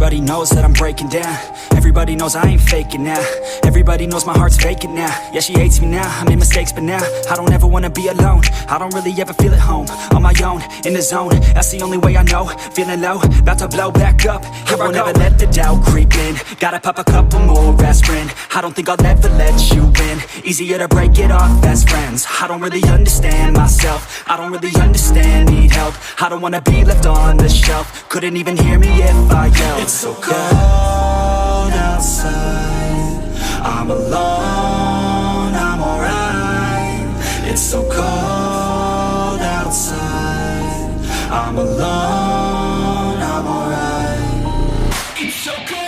Everybody knows that I'm breaking down. Everybody knows I ain't faking now. Everybody knows my heart's vacant now. Yeah, she hates me now, I made mistakes but now I don't ever wanna be alone. I don't really ever feel at home. On my own, in the zone, that's the only way I know. Feeling low, about to blow back up. I won't ever let the doubt creep in. Gotta pop a couple more aspirin. I don't think I'll ever let you in. Easier to break it off best friends. I don't really understand myself. I don't really understand, need help. I don't wanna be left on the shelf. Couldn't even hear me if I yelled. It's so cold outside, I'm alone, I'm alright. It's so cold outside, I'm alone, I'm alright. It's so cold.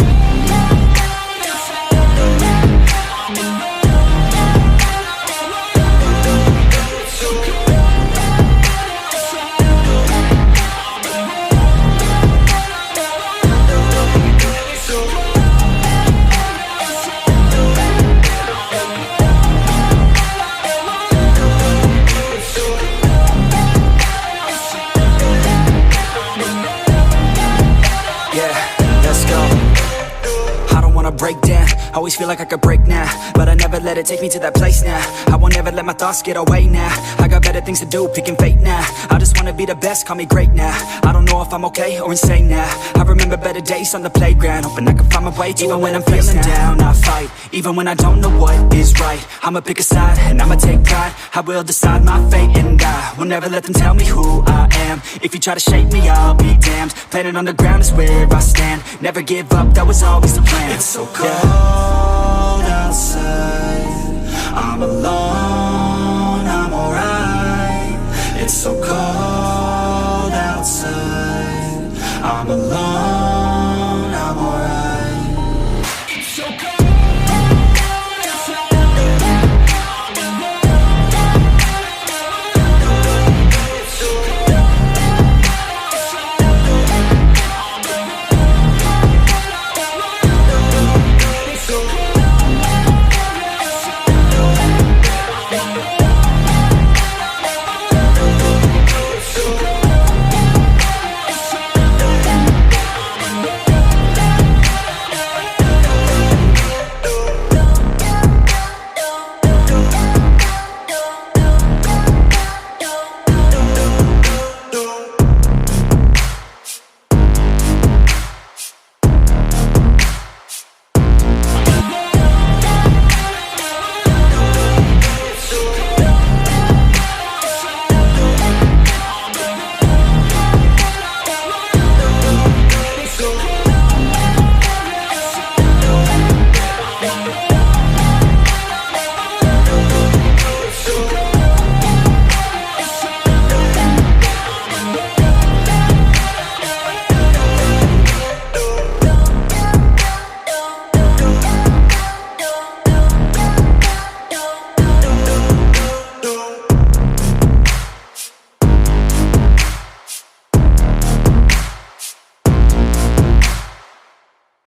Break down, always feel like I could break now, but I never let it take me to that place now. I won't ever let my thoughts get away now. I got better things to do, picking fate now. I just wanna be the best, call me great now. I don't know if I'm okay or insane now. I remember better days on the playground, hoping I can find my way. Even when I'm feeling down, I fight. Even when I don't know what is right, I'ma pick a side and I'ma take pride. I will decide my fate and I will never let them tell me who I am. If you try to shape me, I'll be damned. Planet on the ground is where I stand. Never give up, that was always the plan. It's so cold outside, I'm alone, I'm alright. It's so cold outside, I'm alone.